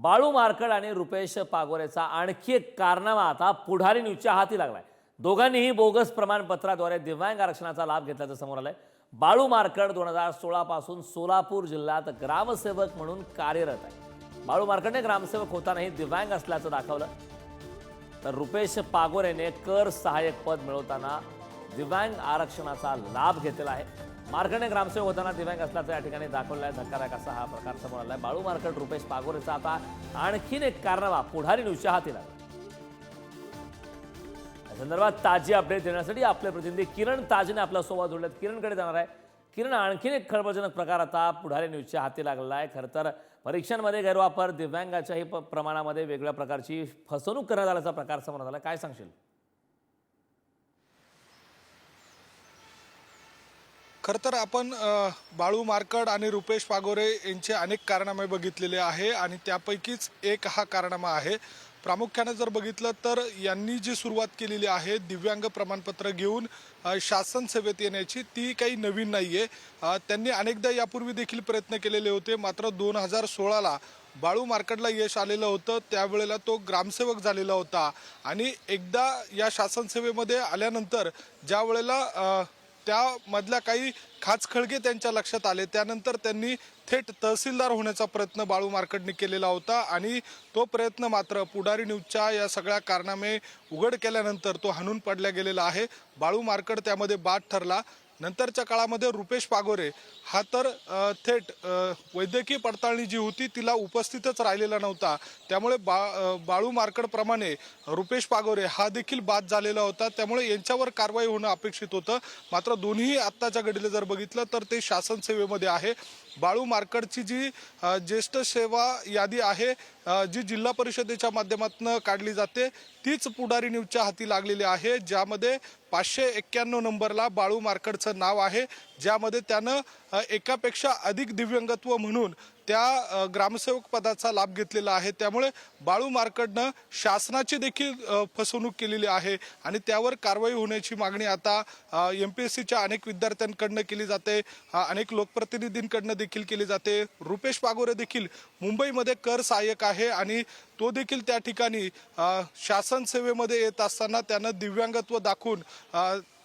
Balu marked आणि रुपेश पागोरेचा आणखी एक कारनामा आता पुढारी न्यूजच्या हाती लागलाय। दोघांनीही बोगस प्रमाणपत्राद्वारे दिव्यांग आरक्षणाचा लाभ घेतल्याचं समोर आलंय। बाळू मार्कड 2016 पासून सोलापूर जिल्ह्यात ग्रामसेवक म्हणून कार्यरत आहे। बाळू मार्कडने ग्रामसेवक होतानाही दिव्यांग असल्याचं दाखवलं, तर रुपेश पागोरेने कर सहाय्यक पद मिळवताना दिव्यांग आरक्षणाचा लाभ घेतलेला आहे। मार्कडने ग्रामसेवक होताना दिव्यांग असल्याचं या ठिकाणी दाखवलं आहे। धक्कादायक असा हा प्रकार समोर आलाय। बाळू मार्कड रुपेश पागोरेचा आता आणखीन एक कारनामा पुढारी न्यूजच्या हाती लागला। या संदर्भात ताजी अपडेट देण्यासाठी आपले प्रतिनिधी किरण ताजने आपला संवाद जोडलेत। किरणकडे जाणार आहे। किरण, आणखीन एक खळबळजनक प्रकार आता पुढारी न्यूजच्या हाती लागलेला आहे। खरं तर परीक्षांमध्ये गैरवापर, दिव्यांगाच्याही प्रमाणामध्ये वेगळ्या प्रकारची फसवणूक करण्यात आल्याचा प्रकार समोर आला। काय सांगशील? खरं तर आपण बाळू मार्कड आणि रुपेश पागोरे यांचे अनेक कारनामे बघितलेले आहे आणि त्यापैकीच एक हा कारनामा आहे। प्रामुख्याने जर बघितलं तर यांनी जी सुरुवात केलेली आहे दिव्यांग प्रमाणपत्र घेऊन शासन सेवेत येण्याची, ती काही नवीन नाहीये। त्यांनी अनेकदा यापूर्वी देखील प्रयत्न केलेले होते, मात्र 2016ला बाळू मार्कडला यश आलेलं होतं। त्यावेळेला तो ग्रामसेवक झालेला होता आणि एकदा या शासन सेवेमध्ये आल्यानंतर ज्या वेळेला त्यामधल्या काही खाचखळगे त्यांच्या लक्षात आले, त्यानंतर त्यांनी थेट तहसीलदार होण्याचा प्रयत्न बाळू मार्कडने केलेला होता आणि तो प्रयत्न मात्र पुढारी न्यूजच्या या सगळ्या कारनामे उघड केल्यानंतर तो हाणून पडला गेलेला आहे। बाळू मार्कड त्यामध्ये बाद ठरला। नंतरच्या काळामध्ये रुपेश पागोरे हा तर थेट वैद्यकीय पडताळणी जी होती तिला उपस्थितच राहिलेला नव्हता। त्यामुळे बाळू मार्कडप्रमाणे रुपेश पागोरे हा देखील बाद झालेला होता। त्यामुळे यांच्यावर कारवाई होणं अपेक्षित होतं, मात्र दोन्ही आत्ताच्या घडीला जर बघितलं तर ते शासन सेवेमध्ये आहे। बाळू मार्कडची जी ज्येष्ठ सेवा यादी आहे, जी जिल्हा परिषदेच्या माध्यमातून काढली जाते, तीच पुढारी न्यूजच्या हाती लागलेली आहे, ज्यामध्ये 591 नंबरला बाळू मार्कडचं नाव आहे, ज्यामध्ये त्यानं एकापेक्षा अधिक दिव्यांगत्व म्हणून त्या ग्रामसेवक पदाचा लाभ घेतलेला आहे। त्यामुळे बाळू मार्कडनं शासनाची देखील फसवणूक केलेली आहे आणि त्यावर कारवाई होण्याची मागणी आता MPSCच्या अनेक विद्यार्थ्यांकडनं केली जाते, अनेक लोकप्रतिनिधींकडनं देखील केली जाते। रुपेश पागोरे देखील मुंबईमध्ये कर सहाय्यक आहे आणि तो देखील त्या ठिकाणी शासन सेवेमध्ये येत असताना त्यानं दिव्यांगत्व दाखवून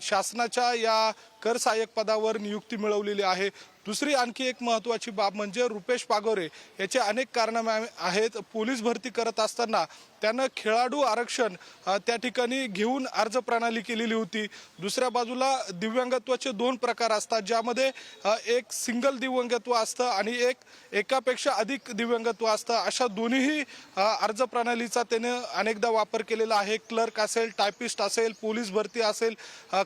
शासनाच्या या कर सहाय्यक पदावर नियुक्ती मिळवलेली आहे। दुसरी आणखी एक महत्त्वाची बाब म्हणजे रुपेश पागोरे याचे अनेक कारनामे आहेत। पोलीस भरती करत असताना त्यानं खेळाडू आरक्षण त्या ठिकाणी घेऊन अर्ज प्रणाली केलेली होती। दुसऱ्या बाजूला दिव्यांगत्वाचे 2 प्रकार असतात, ज्यामध्ये एक सिंगल दिव्यांगत्व असतं आणि एकापेक्षा अधिक दिव्यांगत्व असतं। अशा दोन्ही अर्ज प्रणालीचा त्याने अनेकदा वापर केलेला आहे। क्लर्क असेल, टायपिस्ट असेल, पोलीस भरती असेल,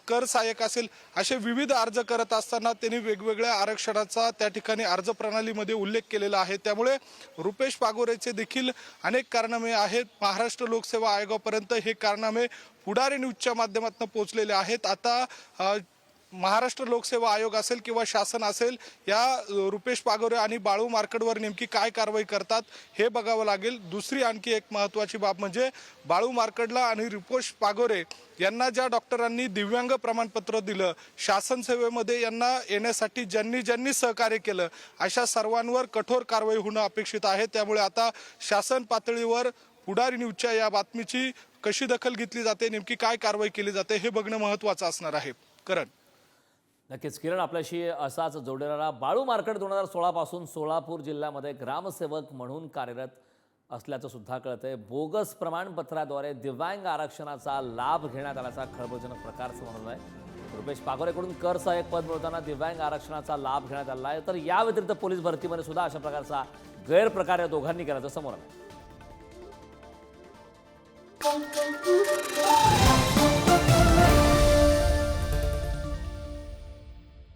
कर सहाय्यक असेल, असे विविध अर्ज करत असताना त्यांनी वेगवेगळ्या आरक्षणाचा त्या ठिकाणी अर्ज प्रणालीमध्ये उल्लेख केलेला आहे। त्यामुळे रुपेश पागोरेचे देखील अनेक कारनामे आहेत। महाराष्ट्र लोकसेवा आयोगापर्यंत हे कारनामे पुढारी न्यूजच्या माध्यमातून पोहोचलेले आहेत। आता महाराष्ट्र लोकसेवा आयोग असेल किंवा शासन असेल, या रुपेश पागोरे आणि बाळू मार्कडवर नेमकी काय कारवाई करतात हे बघावं लागेल। दुसरी आणखी एक महत्त्वाची बाब म्हणजे बाळू मार्कडला आणि रुपेश पागोरे यांना ज्या डॉक्टरांनी दिव्यांग प्रमाणपत्र दिलं, शासन सेवेमध्ये यांना येण्यासाठी ज्यांनी सहकार्य केलं, अशा सर्वांवर कठोर कारवाई होणं अपेक्षित आहे। त्यामुळे आता शासन पातळीवर पुढारी न्यूजच्या या बातमीची कशी दखल घेतली जाते, नेमकी काय कारवाई केली जाते हे बघणं महत्त्वाचं असणार आहे। करण, नक्कीच किरण, आपल्याशी असाच जोडलेला बाळू मार्कड 2016 पासून सोलापूर जिल्ह्यामध्ये ग्रामसेवक म्हणून कार्यरत असल्याचं सुद्धा कळतंय। बोगस प्रमाणपत्राद्वारे दिव्यांग आरक्षणाचा लाभ घेण्यात आल्याचा खळबळजनक प्रकार समोर आलाय। रुपेश पागोरेकडून कर सहाय्यक पद मिळवताना दिव्यांग आरक्षणाचा लाभ घेण्यात आला आहे, तर या व्यतिरिक्त पोलीस भरतीमध्ये सुद्धा अशा प्रकारचा गैरप्रकार या दोघांनी केल्याचं समोर आलं।